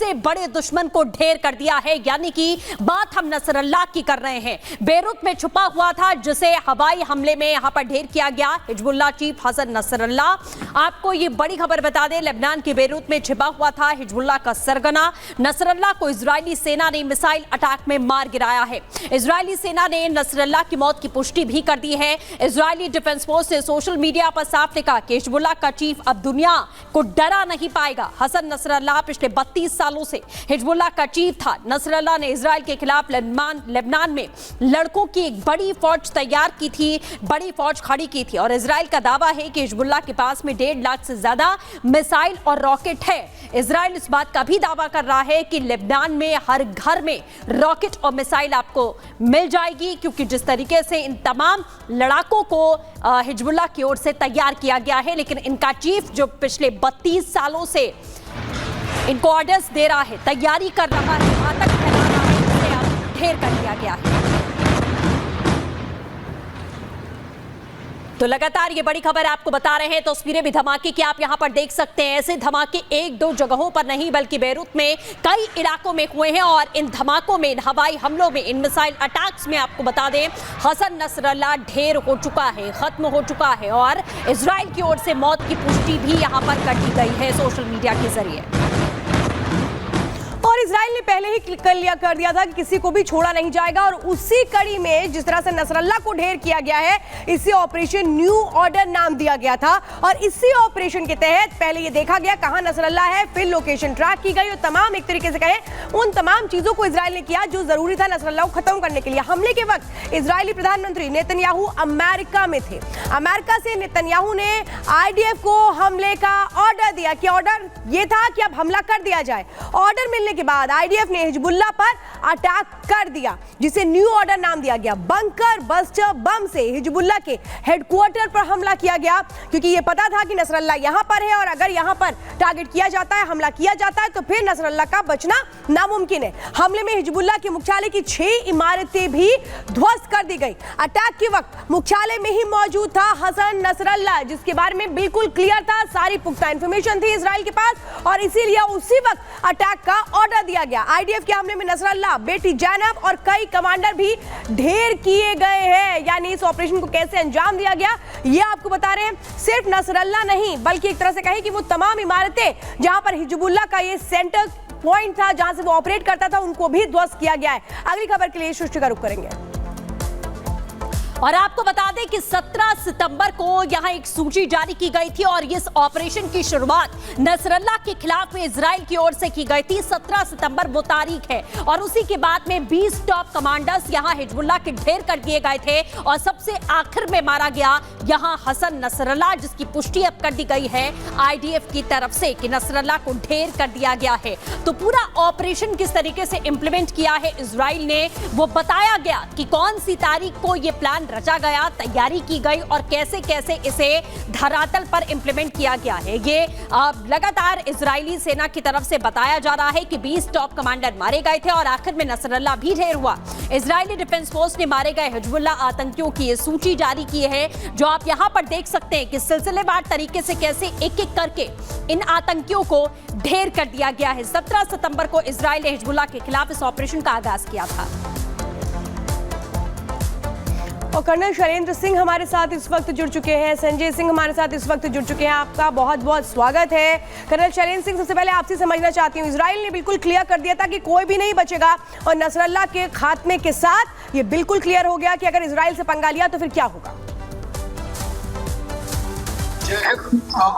सबसे बड़े दुश्मन को ढेर कर दिया है, यानी कि बात हम नसरल्लाह की कर रहे हैं। बेरूत में छुपा हुआ था जिसे हवाई हमले में यहां पर ढेर किया गया, हिजबुल्लाह चीफ हसन नसरल्लाह। आपको ये बड़ी खबर बता दें, लेबनान के बेरूत में छिपा हुआ था हिजबुल्लाह का सरगना। नसरल्लाह को इजरायली सेना ने मिसाइल अटैक में मार गिराया है। इजरायली सेना ने नसरल्लाह की मौत की पुष्टि भी कर दी है। इजरायली डिफेंस फोर्स ने सोशल मीडिया पर साफ लिखा कि हिजबुल्लाह का चीफ अब दुनिया को डरा नहीं पाएगा। हसन नसरल्लाह पिछले 32 सालों से हिजबुल्लाह का चीफ था। नसरल्लाह ने इजराइल के खिलाफ लेबनान में लड़कों की एक बड़ी फौज तैयार की थी, बड़ी फौज खड़ी की थी, और इजराइल का दावा है कि हिजबुल्लाह के पास में 1.5 लाख से ज्यादा मिसाइल और रॉकेट है। इजराइल इस बात का भी दावा कर रहा है कि लेबनान में हर घर में रॉकेट और मिसाइल आपको मिल जाएगी, क्योंकि जिस तरीके से इन तमाम लड़ाकों को हिजबुल्लाह की ओर से तैयार किया गया है, लेकिन इनका चीफ जो पिछले 32 सालों से इनको ऑर्डर्स दे रहा है, तैयारी कर रहा है, आतंक फैला रहा है, उसे अब ढेर कर दिया गया है। तो लगातार ये बड़ी खबर आपको बता रहे हैं। तस्वीरें भी धमाके की आप यहां पर देख सकते हैं। ऐसे धमाके 1-2 जगहों पर नहीं बल्कि बेरूत में कई इलाकों में हुए हैं, और इन धमाकों में, इन हवाई हमलों में, इन मिसाइल अटैक्स में आपको बता दें हसन नसरल्लाह ढेर हो चुका है, खत्म हो चुका है, और इजराइल की ओर से मौत की पुष्टि भी यहां पर कर दी गई है सोशल मीडिया के जरिए। और इजराइल ने पहले ही क्लियर कर दिया था कि किसी को भी छोड़ा नहीं जाएगा, और उसी कड़ी में जिस तरह से नसरल्लाह को ढेर किया गया है, इसी ऑपरेशन न्यू ऑर्डर नाम दिया गया था। और इसी ऑपरेशन के तहत पहले ये देखा गया कहां नसरल्लाह है, फिर लोकेशन ट्रैक की गई, और तमाम एक तरीके से कहें उन तमाम चीजों को इजराइल ने किया जो जरूरी था नसरल्लाह को खत्म करने के लिए। हमले के वक्त इजरायली प्रधानमंत्री नेतन्याहू अमेरिका में थे। अमेरिका से नेतन्याहू ने आईडीएफ को हमले का ऑर्डर दिया कि ऑर्डर ये था कि अब हमला कर दिया जाए। ऑर्डर मिलने के बाद आईडीएफ ने हिजबुल्लाह पर अटैक कर दिया, जिसे न्यू ऑर्डर नाम दिया गया। बंकर बस्टर बम से हिजबुल्लाह के हेडक्वार्टर पर हमला किया गया, क्योंकि यह पता था कि नसरल्लाह यहां पर है, और अगर यहां पर टारगेट किया जाता है, हमला किया जाता है, तो फिर नसरल्लाह का बचना नामुमकिन है। हमले में हिजबुल्लाह के मुख्यालय की 6 इमारतें भी ध्वस्त कर दी गई। अटैक के वक्त मुख्यालय में ही मौजूद था हसन नसरल्लाह, जिसके बारे में बिल्कुल क्लियर था, सारी पुख्ता इंफॉर्मेशन थी इजराइल के पास, और इसीलिए उसी वक्त अटैक का ऑर्डर दिया गया। आईडीएफ के हमले में नसरल्लाह, बेटी जैनब और कई कमांडर भी ढेर किए गए हैं। यानी इस ऑपरेशन को कैसे अंजाम दिया गया ये आपको बता रहे हैं। सिर्फ नसरल्लाह नहीं, बल्कि एक तरह से कहें कि वो तमाम इमारतें जहां पर हिजबुल्लाह का ये सेंटर पॉइंट था, जहां से वो ऑपरेट करता था, उनको भी ध्वस्त किया गया है। अगली खबर के लिए सृष्टि का रुख करेंगे। और आपको बता दें कि 17 सितंबर को यहां एक सूची जारी की गई थी, और इस ऑपरेशन की शुरुआत नसरल्लाह के खिलाफ में इजराइल की ओर से की गई थी। 17 सितंबर वो तारीख है, और उसी के बाद में 20 टॉप कमांडर्स यहां हिजबुल्लाह के ढेर कर दिए गए थे, और सबसे आखिर में मारा गया यहां हसन नसरल्लाह, जिसकी पुष्टि अब कर दी गई है आईडीएफ की तरफ से कि नसरल्लाह को ढेर कर दिया गया है। तो पूरा ऑपरेशन किस तरीके से इंप्लीमेंट किया है इजराइल ने, वो बताया गया कि कौन सी तारीख को ये प्लान रचा गया, तैयारी की गई, और कैसे कैसे इसे धरातल पर इंप्लीमेंट किया गया है। ये लगातार इजरायली सेना की तरफ से बताया जा रहा है कि 20 टॉप कमांडर मारे गए थे, और आखिर में नसरल्लाह भी ढेर हुआ। इजरायली डिफेंस फोर्स ने मारे गए हिजबुल्लाह आतंकियों की ये सूची जारी की है, जो आप यहां पर देख सकते हैं कि सिलसिलेवार तरीके से कैसे एक एक करके इन आतंकियों को ढेर कर दिया गया है। 17 सितंबर को इजरायल ने हिजबुल्लाह के खिलाफ इस ऑपरेशन का आगाज किया था। और कर्नल शैलेंद्र सिंह हमारे साथ इस वक्त जुड़ चुके हैं, संजय सिंह हमारे साथ इस वक्त जुड़ चुके हैं। आपका बहुत बहुत स्वागत है। कर्नल शैलेंद्र सिंह, सबसे पहले आपसे समझना चाहती हूँ, इजराइल ने बिल्कुल क्लियर कर दिया था कि कोई भी नहीं बचेगा, और नसरल्लाह के खात्मे के साथ ये बिल्कुल क्लियर हो गया कि अगर इजराइल से पंगा लिया तो फिर क्या होगा।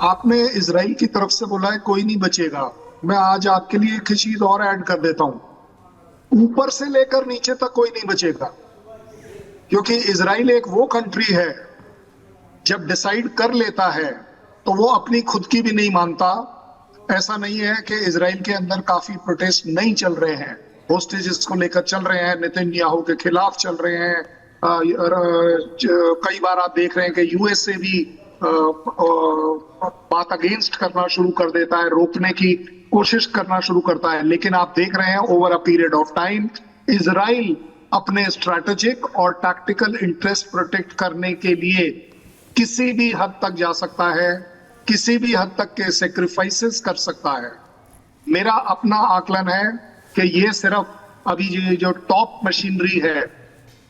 आपने इजराइल की तरफ से बोला है कोई नहीं बचेगा। मैं आज आपके लिए एक चीज और ऐड कर देता हूँ, ऊपर से लेकर नीचे तक कोई नहीं बचेगा, क्योंकि इजराइल एक वो कंट्री है जब डिसाइड कर लेता है तो वो अपनी खुद की भी नहीं मानता। ऐसा नहीं है कि इजराइल के अंदर काफी प्रोटेस्ट नहीं चल रहे हैं, होस्टेजेस को लेकर चल रहे हैं, नेतन्याहू के खिलाफ चल रहे हैं। कई बार आप देख रहे हैं कि यूएस से भी बात अगेंस्ट करना शुरू कर देता है, रोकने की कोशिश करना शुरू करता है। लेकिन आप देख रहे हैं over a period of time Israel अपने स्ट्रैटेजिक और टैक्टिकल इंटरेस्ट प्रोटेक्ट करने के लिए किसी भी हद तक जा सकता है, किसी भी हद तक के सेक्रीफाइसेस कर सकता है। मेरा अपना आकलन है कि ये सिर्फ अभी ये जो टॉप मशीनरी है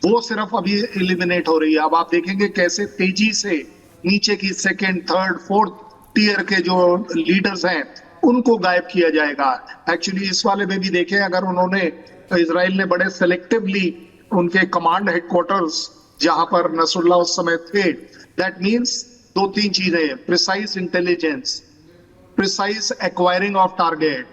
वो सिर्फ अभी एलिमिनेट हो रही है। अब आप देखेंगे कैसे तेजी से नीचे की सेकंड, थर्ड, फोर्थ टियर के जो लीडर्स हैं उनको गायब किया जाएगा। एक्चुअली इस वाले में भी देखें, अगर उन्होंने इजराइल ने बड़े सेलेक्टिवली उनके कमांड हेडक्वार्टर्स जहां पर नसरुल्लाह उस समय थे, दैट मींस दो तीन चीजें, precise intelligence, precise acquiring of target,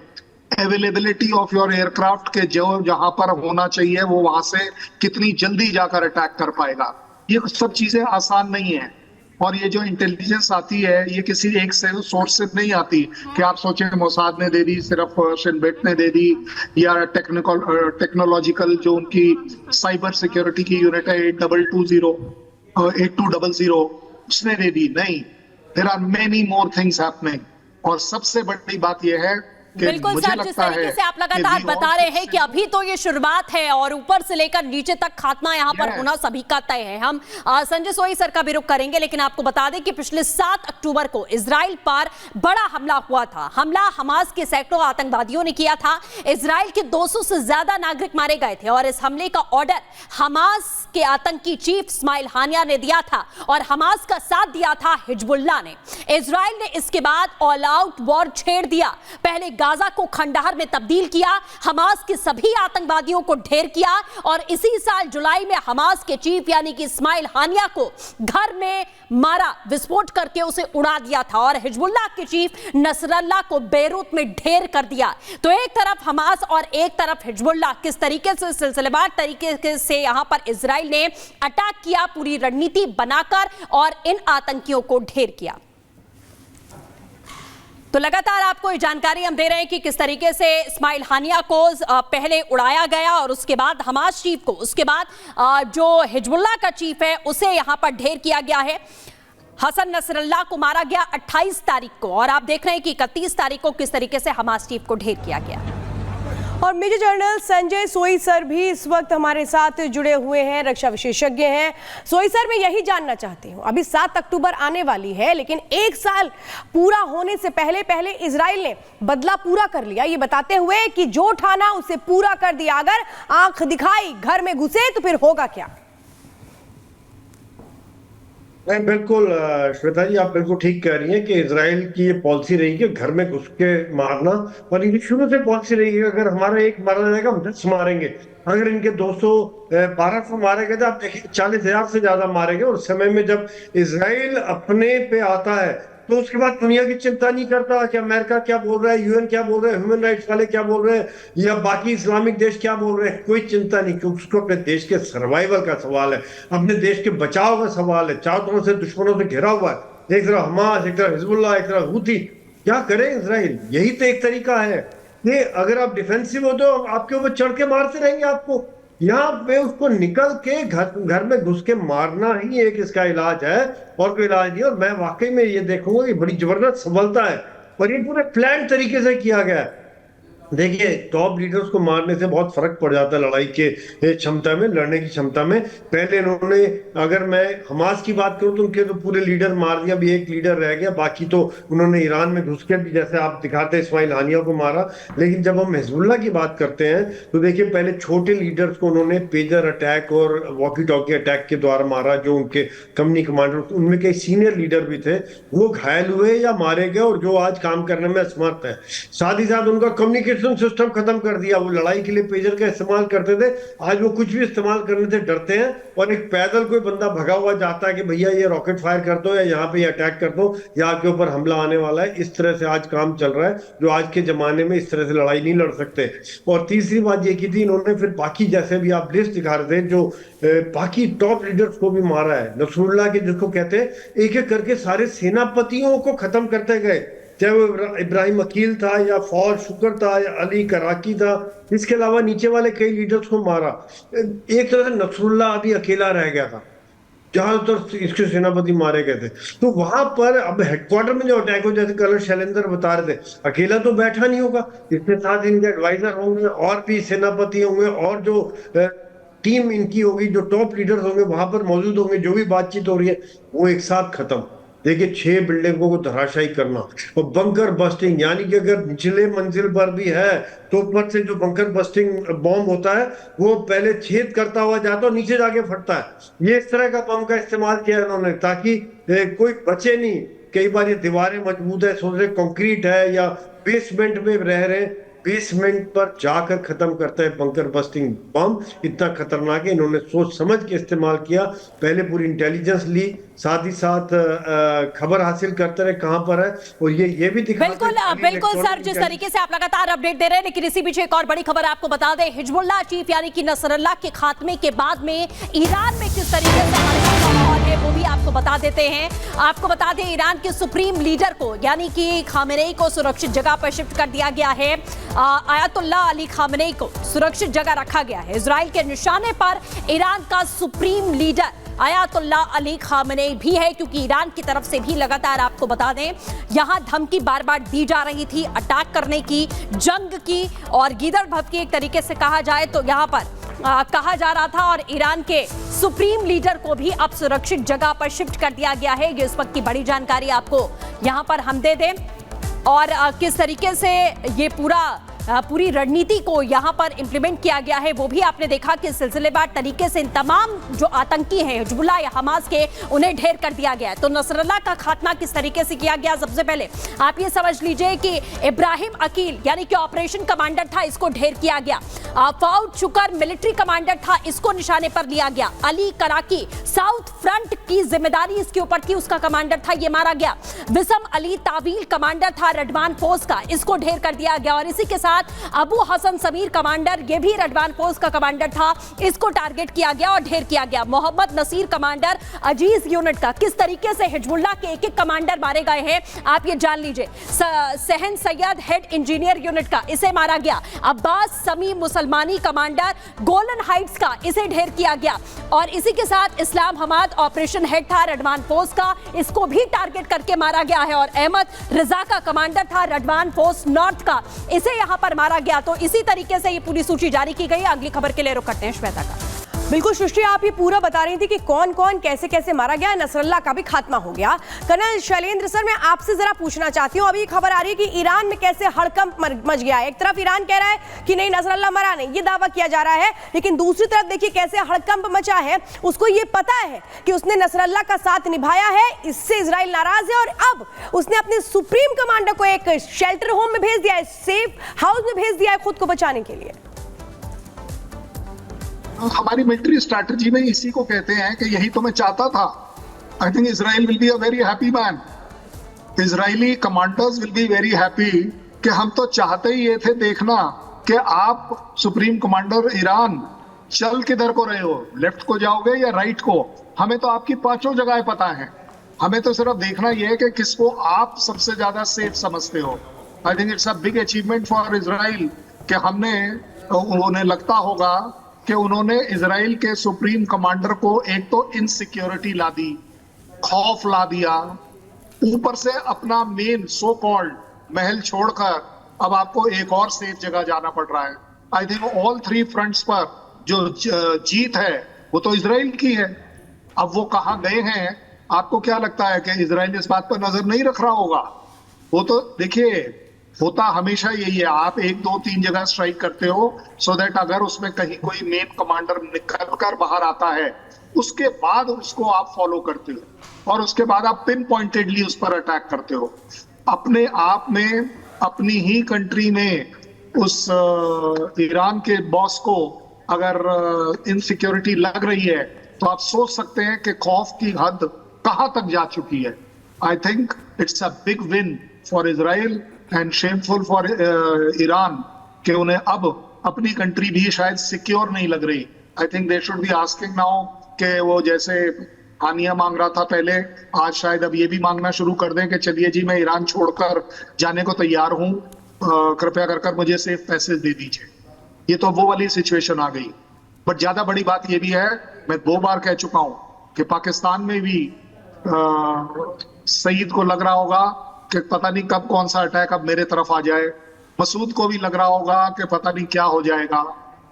availability of your aircraft के जो जहां पर होना चाहिए वो वहां से कितनी जल्दी जाकर अटैक कर पाएगा। ये सब चीजें आसान नहीं है। और ये जो इंटेलिजेंस आती है ये किसी एक सोर्स से नहीं आती कि आप सोचें मोसाद ने दे दी, सिर्फ शिनबेट ने दे दी, या टेक्नोलॉजिकल जो उनकी साइबर सिक्योरिटी की यूनिट है 8200 उसने दे दी। नहीं, there are many more things happening. और सबसे बड़ी बात यह है बिल्कुल सर, जिस तरीके से आप लगातार बता रहे हैं कि अभी तो ये शुरुआत है और ऊपर से लेकर नीचे तक खात्मा यहाँ पर होना सभी का तय है। हम संजय सोई सर का भी रुख करेंगे, लेकिन आपको बता दें कि पिछले 7 अक्टूबर को इजराइल पर बड़ा हमला हुआ था। हमला हमास के सैकड़ों आतंकवादियों ने किया था। इजराइल के 200 से ज्यादा नागरिक मारे गए थे और इस हमले का ऑर्डर हमास के आतंकी चीफ इस्माइल हानिया ने दिया था और हमास का साथ दिया था हिजबुल्लाह ने। इजराइल ने इसके बाद ऑल आउट वॉर छेड़ दिया। पहले गाजा को खंडहर में तब्दील किया, हमास के सभी आतंकवादियों को ढेर किया और इसी साल जुलाई में हमास के चीफ यानी कि इस्माइल हानिया को घर में मारा, विस्फोट करके उसे उड़ा दिया था और हिजबुल्लाह के चीफ नसरल्लाह को बेरूत में ढेर कर दिया। तो एक तरफ हमास और एक तरफ हिजबुल्लाह किस तरीके से सिलसिलेवार तरीके से यहां पर इजराइल ने अटैक किया, पूरी रणनीति बनाकर और इन आतंकियों को ढेर किया। तो लगातार आपको ये जानकारी हम दे रहे हैं कि किस तरीके से इस्माइल हानिया को पहले उड़ाया गया और उसके बाद हमास चीफ को, उसके बाद जो हिजबुल्लाह का चीफ है उसे यहां पर ढेर किया गया है। हसन नसरल्लाह को मारा गया 28 तारीख को और आप देख रहे हैं कि 31 तारीख को किस तरीके से हमास चीफ को ढेर किया गया। और मेजर जनरल संजय सोई सर भी इस वक्त हमारे साथ जुड़े हुए हैं, रक्षा विशेषज्ञ हैं। सोई सर, मैं यही जानना चाहती हूँ, अभी 7 अक्टूबर आने वाली है, लेकिन एक साल पूरा होने से पहले पहले इजराइल ने बदला पूरा कर लिया, ये बताते हुए कि जो ठाना उसे पूरा कर दिया। अगर आंख दिखाई, घर में घुसे तो फिर होगा क्या? नहीं, बिल्कुल श्वेता जी, आप बिल्कुल ठीक कह रही हैं कि इजराइल की ये पॉलिसी रही है घर में घुस के मारना, और इनकी शुरू से पॉलिसी रही है अगर हमारा एक मारा जाएगा हम 10 मारेंगे। अगर इनके 1200 मारे गए तो आप देखिए 40,000 से ज्यादा मारे गए। और समय में जब इजराइल अपने पे आता है तो उसके बाद दुनिया की चिंता नहीं करता कि अमेरिका क्या बोल रहा है, यूएन क्या बोल रहे हैं, ह्यूमन राइट्स वाले क्या बोल रहे हैं, या बाकी इस्लामिक देश क्या बोल रहे हैं, कोई चिंता नहीं, क्योंकि उसको अपने देश के सर्वाइवल का सवाल है, अपने देश के बचाव का सवाल है। चारों तरफ से दुश्मनों से घिरा हुआ है, एक तरफ हमास, एक तरफ हिजबुल्लाह, एक तरफ हूथी। क्या करे इजराइल? यही तो एक तरीका है कि अगर आप डिफेंसिव हो तो आपके ऊपर चढ़ के मारते रहेंगे आपको। यहाँ पे उसको निकल के घर में घुस के मारना ही एक इसका इलाज है, और कोई इलाज नहीं। और मैं वाकई में ये देखूंगा कि बड़ी जबरदस्त सफलता है और ये पूरे प्लान तरीके से किया गया है। देखिए, टॉप लीडर्स को मारने से बहुत फर्क पड़ जाता है लड़ाई के क्षमता में, लड़ने की क्षमता में। पहले इन्होंने, अगर मैं हमास की बात करूं तो उनके तो पूरे लीडर मार दिया, अभी एक लीडर रह गया, बाकी तो उन्होंने ईरान में घुस के भी, जैसे आप दिखाते हैं, इस्माइल हानिया को मारा। लेकिन जब हम हिजबुल्लाह की बात करते हैं तो देखिए, पहले छोटे लीडर्स को उन्होंने पेजर अटैक और वॉकी टॉकी अटैक के द्वारा मारा। जो उनके कंपनी कमांडर, उनमें कई सीनियर लीडर भी थे, वो घायल हुए या मारे गए, और जो आज काम करने में असमर्थ है। साथ ही साथ उनका कम्युनिकेशन सिस्टम खत्म कर दिया। वो लड़ाई के लिए पेजर का इस्तेमाल करते थे, आज वो कुछ भी इस्तेमाल करने से डरते हैं। और एक पैदल कोई बंदा भगा हुआ जाता है कि भैया ये रॉकेट फायर कर दो, या यहाँ पे ये अटैक कर दो, या आपके ऊपर हमला आने वाला है। इस तरह से आज काम चल रहा है, जो आज के जमाने में इस तरह से लड़ाई नहीं लड़ सकते। और तीसरी बात ये की थी इन्होंने, फिर बाकी जैसे भी आप लिस्ट दिखा रहे थे, जो बाकी टॉप लीडर्स को भी मारा है। नसरुल्लाह के, जिसको कहते हैं, एक एक करके सारे सेनापतियों को खत्म करते गए, चाहे वो इब्राहिम अकील था, या फौज शुक्र था, या अली कराकी था। इसके अलावा नीचे वाले कई लीडर्स को मारा। एक तरह से नसरुल्लाह अभी अकेला रह गया था, जहां तो इसके सेनापति मारे गए थे। तो वहां पर अब हेडक्वार्टर में जो अटैक हो, जैसे कलर शैलेंद्र बता रहे थे, अकेला तो बैठा नहीं होगा, इसके साथ इनके एडवाइजर होंगे, और भी सेनापति होंगे, और जो टीम इनकी होगी, जो टॉप लीडर्स होंगे वहां पर मौजूद होंगे, जो भी बातचीत हो रही है वो एक साथ खत्म। देखिए 6 बिल्डिंगों को धराशायी करना और बंकर बस्टिंग, यानी कि अगर निचले मंजिल पर भी है तो ऊपर से जो बंकर बस्टिंग बॉम्ब होता है वो पहले छेद करता हुआ जाता है और नीचे जाके फटता है। ये इस तरह का बम का इस्तेमाल किया इन्होंने ताकि कोई बचे नहीं। कई बार ये दीवारें मजबूत है, सोच रहे कंक्रीट है या बेसमेंट में रह रहे, बेसमेंट पर जाकर खत्म करता है बंकर बस्टिंग बम। इतना खतरनाक है, इन्होंने सोच समझ के इस्तेमाल किया। पहले पूरी इंटेलिजेंस ली, साथ ही साथ खबर हासिल करते रहे कहां पर है, और ये भी दिखा बिल्कुल बिल्कुल सर, जिस तरीके से आप लगातार अपडेट दे रहे हैं, लेकिन इसी बीच एक और बड़ी खबर आपको बता दें। हिजबुल्लाह चीफ यानी कि नसरल्लाह के खात्मे के बाद में ईरान में किस तरीके से हालात का माहौल है वो भी आपको बता देते हैं। आपको बता दें ईरान के सुप्रीम लीडर को यानी कि खामेनेई को सुरक्षित जगह पर शिफ्ट कर दिया गया है। आयतुल्लाह अली खामेनेई को सुरक्षित जगह रखा गया है। इजराइल के निशाने पर ईरान का supreme leader Ayatollah Ali Khamenei भी है, क्योंकि ईरान की तरफ से भी लगातार आपको बता दें यहां धमकी बार बार दी जा रही थी अटैक करने की, जंग की, और गीदड़ भव की एक तरीके से कहा जाए तो यहां पर कहा जा रहा था। और ईरान के सुप्रीम लीडर को भी अब सुरक्षित जगह पर शिफ्ट कर दिया गया है। ये इस वक्त की बड़ी जानकारी आपको यहां पर हम दे दें, और किस तरीके से ये पूरी रणनीति को यहां पर इंप्लीमेंट किया गया है वो भी आपने देखा कि सिलसिलेवार तरीके से इन तमाम जो आतंकी हैं हिजबुल्लाह या हमास के, उन्हें ढेर कर दिया गया है। तो नसरल्लाह का खात्मा किस तरीके से किया गया, सबसे पहले आप ये समझ लीजिए कि इब्राहिम अकील यानी कि ऑपरेशन कमांडर था, इसको ढेर किया गया। फाउद शुकर मिलिट्री कमांडर था, इसको निशाने पर लिया गया। अली कराकी साउथ फ्रंट की जिम्मेदारी इसके ऊपर थी, उसका कमांडर था, ये मारा गया। विसम अली तावील कमांडर था रडवान फोर्स का, इसको ढेर कर दिया गया। और इसी के साथ अबू हसन समीर कमांडर, ये भी रडवान फोर्स का कमांडर था, इसको टारगेट किया गया और ढेर किया गया। मोहम्मद नसीर कमांडर अजीज यूनिट का, किस तरीके से हिजबुल्लाह के एक एक कमांडर मारे गए हैं आप ये जान लीजिए। सहन सैयद हेड इंजीनियर यूनिट का, इसे मारा गया। अब्बास समी मुसलमानी कमांडर गोलन हाइट्स का, इसे ढेर किया गया। और इसी के साथ इस्लाम हमाद ऑपरेशन हेड था रडवान फोर्स का, इसको भी टारगेट करके मारा गया है। और अहमद रजा का कमांडर था रडवान फोर्स नॉर्थ का, इसे यहां पर मारा गया। तो इसी तरीके से ये पूरी सूची जारी की गई। अगली खबर के लिए रुक करते हैं श्वेता का। बिल्कुल सृष्टि, आप ये पूरा बता रही थी कि कौन कौन कैसे कैसे मारा गया, नसरल्लाह का भी खात्मा हो गया। कर्नल शैलेंद्र सर, मैं आपसे जरा पूछना चाहती हूँ, अभी खबर आ रही है कि ईरान में कैसे हड़कंप मच गया है। एक तरफ ईरान कह रहा है कि नहीं नसरल्लाह मरा नहीं, ये दावा किया जा रहा है, लेकिन दूसरी तरफ देखिए कैसे हड़कंप मचा है। उसको ये पता है कि उसने नसरल्लाह का साथ निभाया है, इससे इजराइल नाराज है, और अब उसने अपने सुप्रीम कमांडर को एक शेल्टर होम में भेज दिया है, सेफ हाउस में भेज दिया है खुद को बचाने के लिए। हमारी मिलिट्री स्ट्रैटेजी में इसी को कहते हैं कि यही तो मैं चाहता था। I think Israel will be a very happy man, Israeli commanders will be very happy कि हम तो चाहते ही ये थे देखना कि आप सुप्रीम कमांडर ईरान चल किधर को रहे हो, लेफ्ट को जाओगे या राइट को, हमें तो आपकी पांचों जगह पता है, हमें तो सिर्फ देखना यह है कि किसको आप सबसे ज्यादा सेफ समझते हो। I think it's a big achievement for Israel कि उन्हें लगता होगा कि उन्होंने इजराइल के सुप्रीम कमांडर को एक तो इनसिक्योरिटी ला दी, खौफ ला दिया, ऊपर से अपना मेन सो कॉल्ड महल छोड़कर अब आपको एक और सेफ जगह जाना पड़ रहा है। I think all three fronts पर जो जीत है वो तो इजराइल की है। अब वो कहां गए हैं, आपको क्या लगता है कि इजराइल इस बात पर नजर नहीं रख रहा होगा? वो तो देखिए होता हमेशा यही है, आप 1 2 3 जगह स्ट्राइक करते हो सो दैट अगर उसमें कहीं कोई मेन कमांडर निकल कर बाहर आता है उसके बाद उसको आप फॉलो करते हो और उसके बाद आप पिन पॉइंटेडली उस पर अटैक करते हो। अपने आप में अपनी ही कंट्री में उस ईरान के बॉस को अगर इनसिक्योरिटी लग रही है तो आप सोच सकते हैं कि खौफ की हद कहां तक जा चुकी है। I think it's a big win for Israel and shameful for Iran कि उन्हें अब अपनी कंट्री भी शायद सिक्योर नहीं लग रही। I think they should be asking now कि वो जैसे हानिया मांग रहा था पहले, आज शायद अब ये भी मांगना शुरू कर दें कि चलिए जी मैं ईरान छोड़कर जाने को तैयार हूं, कृपया कर मुझे सेफ पैसेज दे दीजिए। ये तो वो वाली सिचुएशन आ गई। बट ज्यादा बड़ी बात ये भी है, मैं 2 बार कह चुका हूं कि पाकिस्तान में भी सईद को लग रहा होगा कि पता नहीं कब कौन सा अटैक अब मेरे तरफ आ जाए, मसूद को भी लग रहा होगा कि पता नहीं क्या हो जाएगा।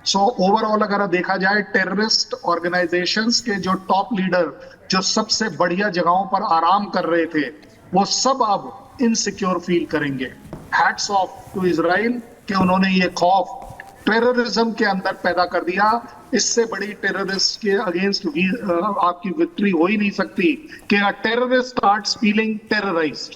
सो ओवरऑल अगर देखा जाए टेररिस्ट ऑर्गेनाइजेशंस के जो टॉप लीडर जो सबसे बढ़िया जगहों पर आराम कर रहे थे वो सब अब इनसिक्योर फील करेंगे। हैट्स ऑफ टू इजराइल कि उन्होंने ये खौफ टेररिज्म के अंदर पैदा कर दिया। इससे बड़ी टेररिस्ट के अगेंस्ट आपकी विक्ट्री हो ही नहीं सकती कि अ टेररिस्ट स्टार्ट्स फीलिंग टेरराइज्ड।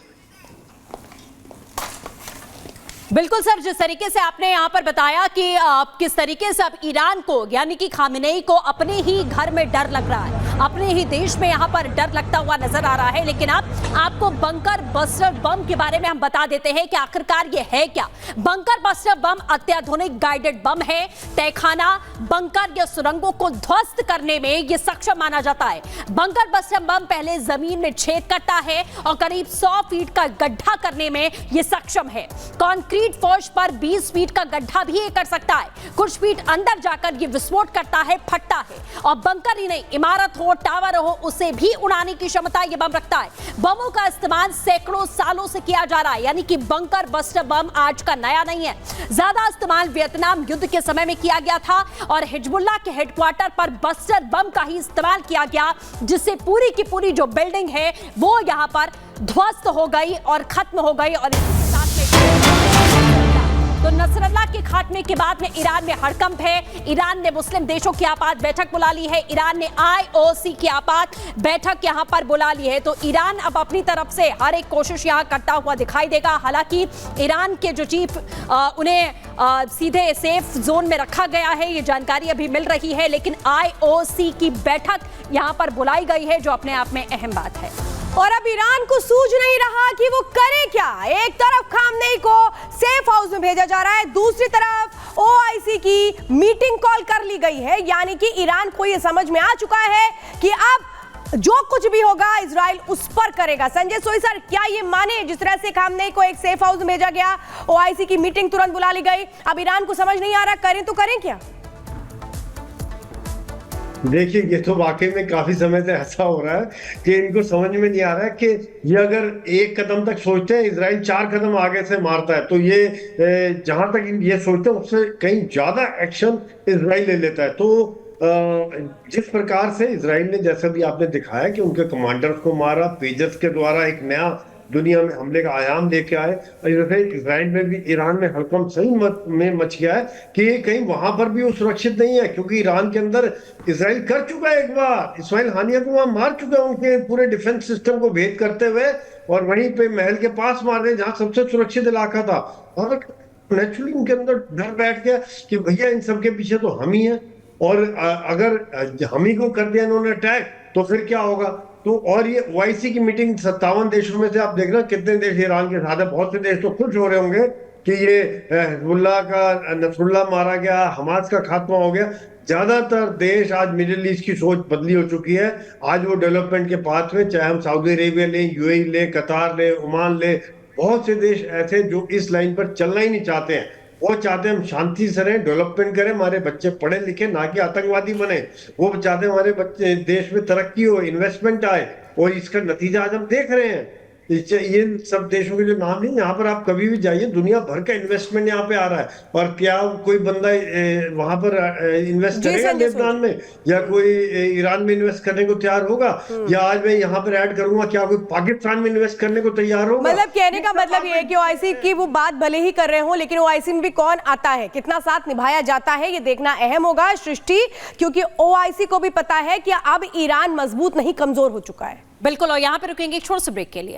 बिल्कुल सर, जिस तरीके से आपने यहाँ पर बताया कि किस तरीके से अब ईरान को यानी कि खामेनेई को अपने ही घर में डर लग रहा है, अपने ही देश में यहाँ पर डर लगता हुआ नजर आ रहा है। लेकिन अब आपको बंकर बस्टर बम के बारे में हम बता देते हैं कि आखिरकार ये है क्या। बंकर बस्टर बम अत्याधुनिक गाइडेड बम है। तहखाना, बंकर या सुरंगों को ध्वस्त करने में ये सक्षम माना जाता है। बंकर बस्टर बम पहले जमीन में छेद करता है और करीब 100 फीट का गड्ढा करने में ये सक्षम है। कंक्रीट फर्श पर 20 फीट का गड्ढा भी ये कर सकता है। कुछ फीट अंदर जाकर ये विस्फोट करता है, फटता है। और बंकर ही नहीं, इमारत हो, टावर हो, उसे भी उड़ाने की क्षमता ये बम रखता है। बमों का इस्तेमाल सैकड़ों सालों से किया जा रहा है, यानी कि बंकर बस्टर बम आज का नया नहीं है। ज्यादा इस्तेमाल वियतनाम युद्ध के समय में किया गया था और हिजबुल्लाह के हेडक्वार्टर पर बस्टर बम का ही इस्तेमाल किया गया, जिससे पूरी की पूरी जो बिल्डिंग है वो यहां पर ध्वस्त हो गई और खत्म हो गई। और इसके साथ में तो नसरल्लाह के खात्मे के बाद में ईरान में हड़कंप है। ईरान ने मुस्लिम देशों की आपात बैठक बुला ली है। ईरान ने IOC की आपात बैठक यहां पर बुला ली है। तो ईरान अब अपनी तरफ से हर एक कोशिश यहां करता हुआ दिखाई देगा। हालांकि ईरान के जो चीफ उन्हें सीधे सेफ जोन में रखा गया है, ये जानकारी अभी मिल रही है। लेकिन IOC की बैठक यहां पर बुलाई गई है, जो अपने आप में अहम बात है। और अब ईरान को सूझ नहीं रहा कि वो करे क्या। एक तरफ खामनेई को सेफ हाउस में भेजा जा रहा है, दूसरी तरफ OIC की मीटिंग कॉल कर ली गई है। यानी कि ईरान को ये समझ में आ चुका है कि अब जो कुछ भी होगा इजराइल उस पर करेगा। संजय सोई सर, क्या ये माने जिस तरह से खामनेई को एक सेफ हाउस में भेजा गया, OIC की मीटिंग तुरंत बुला ली गई, अब ईरान को समझ नहीं आ रहा करें तो करें क्या? देखिए, ये तो वाकई में काफी समय से ऐसा हो रहा है कि इनको समझ में नहीं आ रहा है कि ये अगर एक कदम तक सोचते हैं इजराइल 4 कदम आगे से मारता है, तो ये जहां तक ये सोचते हैं उससे कहीं ज्यादा एक्शन इजराइल ले लेता है। तो जिस प्रकार से इजराइल ने, जैसा भी आपने दिखाया कि उनके कमांडर्स को मारा, पेजर्स के द्वारा एक नया दुनिया में हमले का आयाम लेके आए, और इजराइल में भी ईरान में हड़कंप सही में मच गया है कि कहीं वहां पर भी वो सुरक्षित नहीं है, क्योंकि ईरान के अंदर इजराइल कर चुका है एक बार। इस्माइल हानिया को वहां मार चुका है, उनके पूरे डिफेंस सिस्टम को भेद करते हुए, और वहीं पे महल के पास मार रहे जहां सबसे सुरक्षित इलाका था। और नेचुरली उनके अंदर डर बैठ गया कि भैया इन सबके पीछे तो हम ही हैं, और अगर हम ही को कर दिया इन्होंने अटैक तो फिर क्या होगा। तो और ये OIC की मीटिंग 57 देशों में से आप देख रहे कितने देश ईरान के साथ है। बहुत से देश तो खुश हो रहे होंगे कि ये हिजबुल्लाह का नसरुल्लाह मारा गया, हमास का खात्मा हो गया। ज्यादातर देश आज मिडिल ईस्ट की सोच बदली हो चुकी है। आज वो डेवलपमेंट के पाथ में, चाहे हम सऊदी अरेबिया लें, UAE लें, कतार लें, ओमान लें, बहुत से देश ऐसे जो इस लाइन पर चलना ही नहीं चाहते हैं। वो चाहते हैं हम शांति से रहें, डेवलपमेंट करें, हमारे बच्चे पढ़े लिखे, ना कि आतंकवादी बने। वो चाहते हैं हमारे बच्चे देश में तरक्की हो, इन्वेस्टमेंट आए, और इसका नतीजा आज हम देख रहे हैं। ये सब देशों के जो नाम नहीं, यहाँ पर आप कभी भी जाइए, दुनिया भर का इन्वेस्टमेंट यहाँ पे आ रहा है। और क्या कोई बंदा वहां पर इन्वेस्ट करेगा लेबनान में, या कोई ईरान में इन्वेस्ट करने को तैयार होगा, या आज मैं यहाँ पर ऐड करूंगा, क्या कोई पाकिस्तान में इन्वेस्ट करने को तैयार होगा? मतलब कहने का मतलब ये है कि OIC की वो बात भले ही कर रहे हो, लेकिन OIC में भी कौन आता है, कितना साथ निभाया जाता है, ये देखना अहम होगा सृष्टि, क्योंकि OIC को भी पता है कि अब ईरान मजबूत नहीं कमजोर हो चुका है। बिल्कुल, और यहाँ पे रुकेंगे एक छोटे से ब्रेक के लिए।